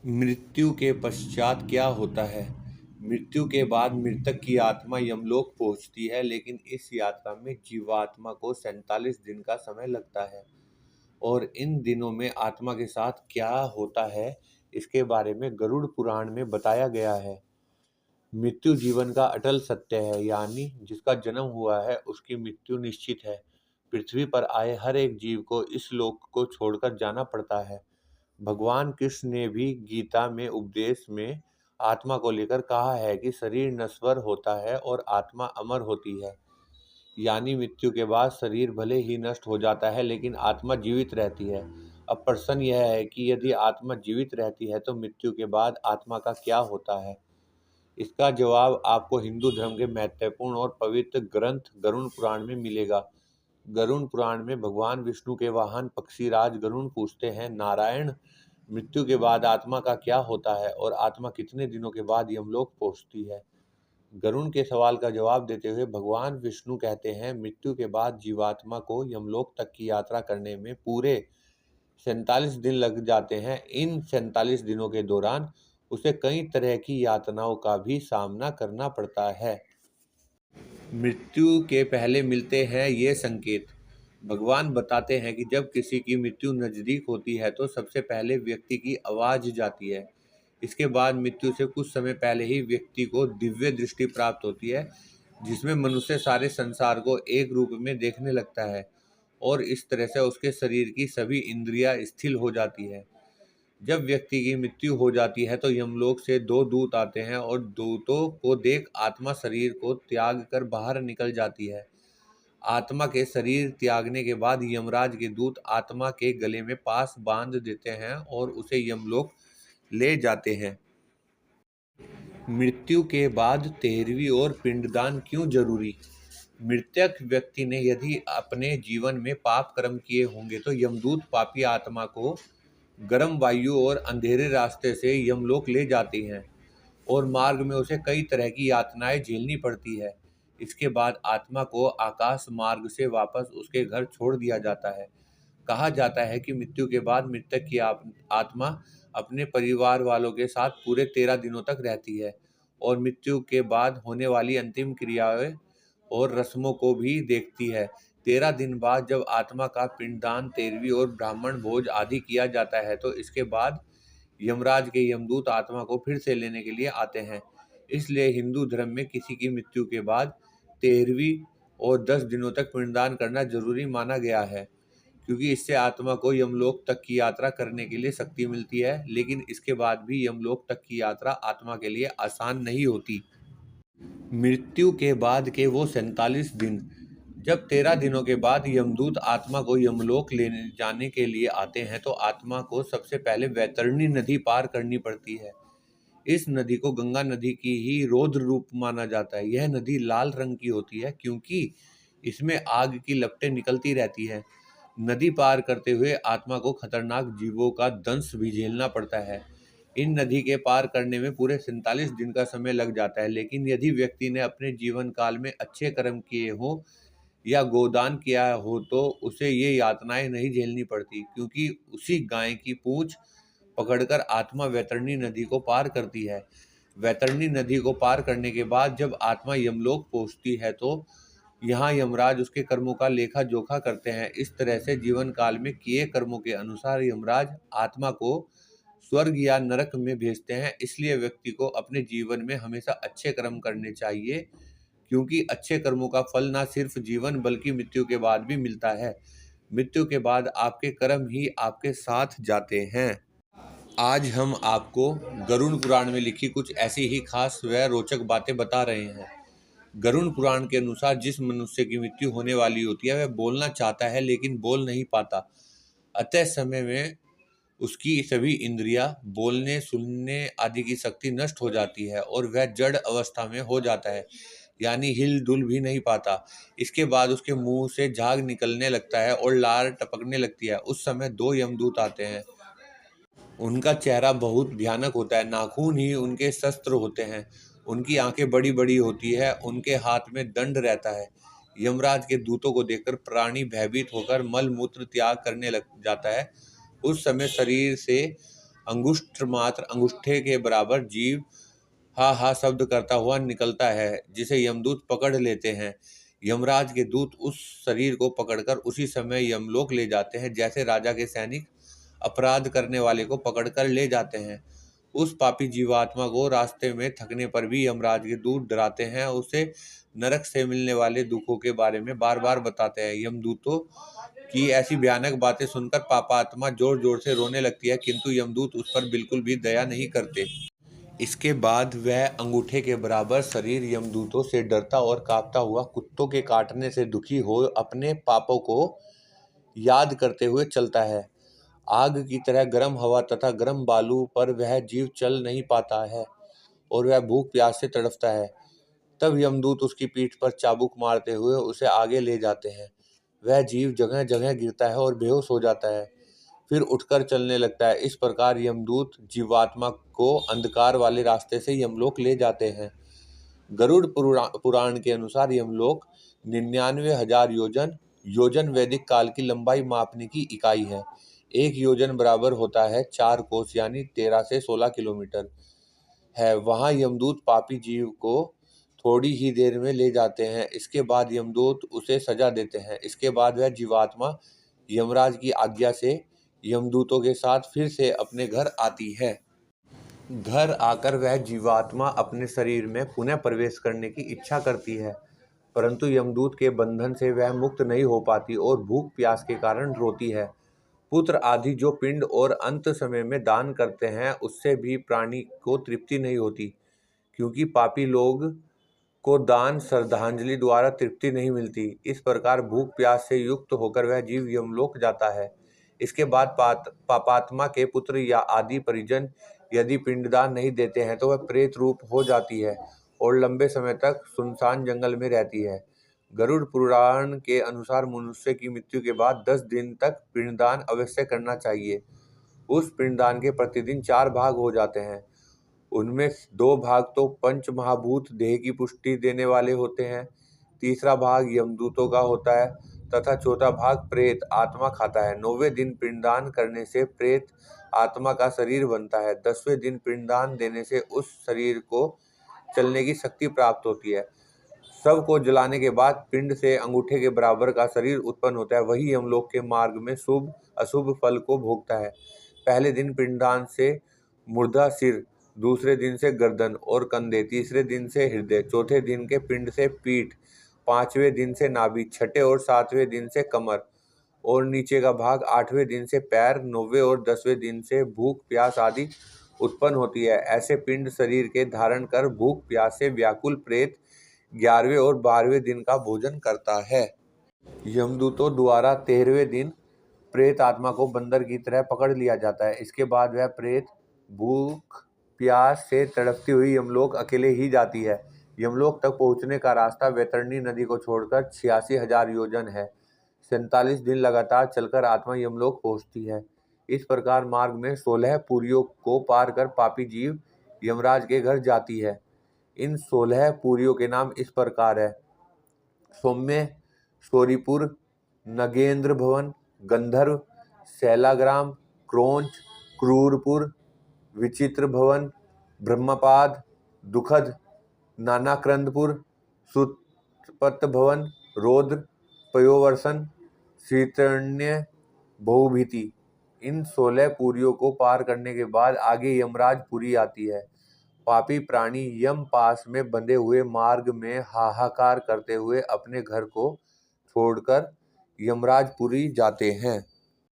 मृत्यु के पश्चात क्या होता है? मृत्यु के बाद मृतक की आत्मा यमलोक पहुंचती है, लेकिन इस यात्रा में जीवात्मा को 47 दिन का समय लगता है। और इन दिनों में आत्मा के साथ क्या होता है, इसके बारे में गरुड़ पुराण में बताया गया है। मृत्यु जीवन का अटल सत्य है, यानी जिसका जन्म हुआ है उसकी मृत्यु निश्चित है। पृथ्वी पर आए हर एक जीव को इस लोक को छोड़कर जाना पड़ता है। भगवान कृष्ण ने भी गीता में उपदेश में आत्मा को लेकर कहा है कि शरीर नश्वर होता है और आत्मा अमर होती है। यानी मृत्यु के बाद शरीर भले ही नष्ट हो जाता है, लेकिन आत्मा जीवित रहती है। अब प्रश्न यह है कि यदि आत्मा जीवित रहती है तो मृत्यु के बाद आत्मा का क्या होता है? इसका जवाब आपको हिंदू धर्म के महत्वपूर्ण और पवित्र ग्रंथ गरुड़ पुराण में मिलेगा। गरुड़ पुराण में भगवान विष्णु के वाहन पक्षीराज गरुड़ पूछते हैं, नारायण, मृत्यु के बाद आत्मा का क्या होता है और आत्मा कितने दिनों के बाद यमलोक पहुंचती है? गरुड़ के सवाल का जवाब देते हुए भगवान विष्णु कहते हैं, मृत्यु के बाद जीवात्मा को यमलोक तक की यात्रा करने में पूरे 47 दिन लग जाते हैं। इन 47 दिनों के दौरान उसे कई तरह की यातनाओं का भी सामना करना पड़ता है। मृत्यु के पहले मिलते हैं ये संकेत। भगवान बताते हैं कि जब किसी की मृत्यु नज़दीक होती है तो सबसे पहले व्यक्ति की आवाज़ जाती है। इसके बाद मृत्यु से कुछ समय पहले ही व्यक्ति को दिव्य दृष्टि प्राप्त होती है, जिसमें मनुष्य सारे संसार को एक रूप में देखने लगता है और इस तरह से उसके शरीर की सभी इंद्रियां स्थिर हो जाती है। जब व्यक्ति की मृत्यु हो जाती है तो यमलोक से दो दूत आते हैं और दूतों को देख आत्मा शरीर को त्याग कर बाहर निकल जाती है। आत्मा के शरीर त्यागने के बाद यमराज के दूत आत्मा के गले में पास बांध देते हैं और उसे यमलोक ले जाते हैं। मृत्यु के बाद 13वीं और पिंडदान क्यों जरूरी? मृतक व्यक्ति ने यदि अपने जीवन में पाप कर्म किए होंगे तो यमदूत पापी आत्मा को गर्म वायु और अंधेरे रास्ते से यमलोक ले जाती हैं और मार्ग में उसे कई तरह की यातनाएं झेलनी पड़ती है। इसके बाद आत्मा को आकाश मार्ग से वापस उसके घर छोड़ दिया जाता है। कहा जाता है कि मृत्यु के बाद मृतक की आत्मा अपने परिवार वालों के साथ पूरे 13 दिनों तक रहती है और मृत्यु के बाद होने वाली अंतिम क्रियाएं और रस्मों को भी देखती है। 13 दिन बाद जब आत्मा का पिंडदान, 13वीं और ब्राह्मण भोज आदि किया जाता है तो इसके बाद यमराज के यमदूत आत्मा को फिर से लेने के लिए आते हैं। इसलिए हिंदू धर्म में किसी की मृत्यु के बाद 13वीं और 10 दिनों तक पिंडदान करना जरूरी माना गया है, क्योंकि इससे आत्मा को यमलोक तक की यात्रा करने के लिए शक्ति मिलती है। लेकिन इसके बाद भी यमलोक तक की यात्रा आत्मा के लिए आसान नहीं होती। मृत्यु के बाद के वो 47 दिन, जब 13 दिनों के बाद यमदूत आत्मा को यमलोक लेने जाने के लिए आते हैं तो आत्मा को सबसे पहले वैतरणी नदी पार करनी पड़ती है। इस नदी को गंगा नदी की ही रौद्र रूप माना जाता है। यह नदी लाल रंग की होती है क्योंकि इसमें आग की लपटें निकलती रहती है। नदी पार करते हुए आत्मा को खतरनाक जीवों का दंश भी झेलना पड़ता है। इन नदी के पार करने में पूरे 47 दिन का समय लग जाता है, लेकिन यदि व्यक्ति ने अपने जीवन काल में अच्छे कर्म किए हों या गोदान किया हो तो उसे ये यातनाएं नहीं झेलनी पड़ती, क्योंकि उसी गाय की पूंछ पकड़कर आत्मा वैतरणी नदी को पार करती है। वैतरणी नदी को पार करने के बाद जब आत्मा यमलोक पहुंचती है तो यहाँ यमराज उसके कर्मों का लेखा जोखा करते हैं। इस तरह से जीवन काल में किए कर्मों के अनुसार यमराज आत्मा को स्वर्ग या नरक में भेजते हैं। इसलिए व्यक्ति को अपने जीवन में हमेशा अच्छे कर्म करने चाहिए, क्योंकि अच्छे कर्मों का फल ना सिर्फ जीवन बल्कि मृत्यु के बाद भी मिलता है। मृत्यु के बाद आपके कर्म ही आपके साथ जाते हैं। आज हम आपको गरुड़ पुराण में लिखी कुछ ऐसी ही खास व रोचक बातें बता रहे हैं। गरुड़ पुराण के अनुसार जिस मनुष्य की मृत्यु होने वाली होती है वह बोलना चाहता है लेकिन बोल नहीं पाता। अतः समय में उसकी सभी इंद्रियां, बोलने सुनने आदि की शक्ति नष्ट हो जाती है और वह जड़ अवस्था में हो जाता है, यानी हिल डुल भी नहीं पाता। इसके बाद उसके मुंह से झाग निकलने लगता है और लार टपकने लगती है। उस समय दो यमदूत आते हैं। उनका चेहरा बहुत भयानक होता है, नाखून ही उनके शस्त्र होते हैं, उनकी आंखें बड़ी बड़ी होती है, उनके हाथ में दंड रहता है। यमराज के दूतों को देखकर प्राणी भयभीत होकर मल मूत्र त्याग करने लग जाता है। उस समय शरीर से अंगुष्ठ मात्र अंगूठे के बराबर जीव हा हा शब्द करता हुआ निकलता है, जिसे यमदूत पकड़ लेते हैं। यमराज के दूत उस शरीर को पकड़कर उसी समय यमलोक ले जाते हैं, जैसे राजा के सैनिक अपराध करने वाले को पकड़कर ले जाते हैं। उस पापी जीवात्मा को रास्ते में थकने पर भी यमराज के दूत डराते हैं, उसे नरक से मिलने वाले दुखों के बारे में बार बार बताते हैं। यमदूतों की ऐसी भयानक बातें सुनकर पापात्मा जोर जोर से रोने लगती है, किंतु यमदूत उस पर बिल्कुल भी दया नहीं करते। इसके बाद वह अंगूठे के बराबर शरीर यमदूतों से डरता और कांपता हुआ, कुत्तों के काटने से दुखी हो, अपने पापों को याद करते हुए चलता है। आग की तरह गर्म हवा तथा गर्म बालू पर वह जीव चल नहीं पाता है और वह भूख प्यास से तड़फता है। तब यमदूत उसकी पीठ पर चाबुक मारते हुए उसे आगे ले जाते हैं। वह जीव जगह जगह गिरता है और बेहोश हो जाता है, फिर उठकर चलने लगता है। इस प्रकार यमदूत जीवात्मा को अंधकार वाले रास्ते से यमलोक ले जाते हैं। गरुड़ पुराण के अनुसार यमलोक 99,000 योजन योजन वैदिक काल की लंबाई मापने की इकाई है। एक योजन बराबर होता है 4 कोस यानी 13 से 16 किलोमीटर है। वहां यमदूत पापी जीव को थोड़ी ही देर में ले जाते हैं। इसके बाद यमदूत उसे सजा देते हैं। इसके बाद वह जीवात्मा यमराज की आज्ञा से यमदूतों के साथ फिर से अपने घर आती है। घर आकर वह जीवात्मा अपने शरीर में पुनः प्रवेश करने की इच्छा करती है, परंतु यमदूत के बंधन से वह मुक्त नहीं हो पाती और भूख प्यास के कारण रोती है। पुत्र आदि जो पिंड और अंत समय में दान करते हैं, उससे भी प्राणी को तृप्ति नहीं होती, क्योंकि पापी लोग को दान श्रद्धांजलि द्वारा तृप्ति नहीं मिलती। इस प्रकार भूख प्यास से युक्त होकर वह जीव यमलोक जाता है। इसके बाद पापात्मा के पुत्र या आदि परिजन यदि पिंडदान नहीं देते हैं तो वह प्रेत रूप हो जाती है और लंबे समय तक सुनसान जंगल में रहती है। गरुड़ पुराण के अनुसार मनुष्य की मृत्यु के बाद 10 दिन तक पिंडदान अवश्य करना चाहिए। उस पिंडदान के प्रतिदिन 4 भाग हो जाते हैं। उनमें 2 भाग तो पंच महाभूत देह की पुष्टि देने वाले होते हैं, तीसरा भाग यमदूतों का होता है तथा चौथा भाग प्रेत आत्मा खाता है। 9वें दिन पिंडदान करने से प्रेत आत्मा का शरीर बनता है। 10वें दिन पिंडदान देने से उस शरीर को चलने की शक्ति प्राप्त होती है। शव को जलाने के बाद पिंड से अंगूठे के बराबर का शरीर उत्पन्न होता है। वही यमलोक के मार्ग में शुभ अशुभ फल को भोगता है। पहले दिन पिंडदान से मुर्दा सिर, दूसरे दिन से गर्दन और कंधे, तीसरे दिन से हृदय, चौथे दिन के पिंड से पीठ, 5वें दिन से नाभि, छठे और 7वें दिन से कमर और नीचे का भाग, 8वें दिन से पैर, 9वें और 10वें दिन से भूख प्यास आदि उत्पन्न होती है। ऐसे पिंड शरीर के धारण कर भूख प्यास से व्याकुल प्रेत 11वें और 12वें दिन का भोजन करता है। यमदूतों द्वारा 13वें दिन प्रेत आत्मा को बंदर की तरह पकड़ लिया जाता है। इसके बाद वह प्रेत भूख प्यास से तड़पती हुई यमलोक अकेले ही जाती है। यमलोक तक पहुंचने का रास्ता वैतरणी नदी को छोड़कर 86,000 योजन है। 47 दिन लगातार चलकर आत्मा यमलोक पहुंचती है। इस प्रकार मार्ग में 16 पुरियों को पार कर पापी जीव यमराज के घर जाती है। इन 16 पुरियों के नाम इस प्रकार है: सौम्य, शौरीपुर, नगेंद्र भवन, गंधर्व, शैलाग्राम, क्रोंच, क्रूरपुर, विचित्र भवन, ब्रह्मपाद, दुखद, नानाक्रंदपुर, सुतपत भवन, रौद्र, पयोवर्षण, शीतरण्य, बहुभीति। इन 16 पुरियों को पार करने के बाद आगे यमराज पुरी आती है। पापी प्राणी यम पास में बंधे हुए मार्ग में हाहाकार करते हुए अपने घर को छोड़कर यमराजपुरी जाते हैं।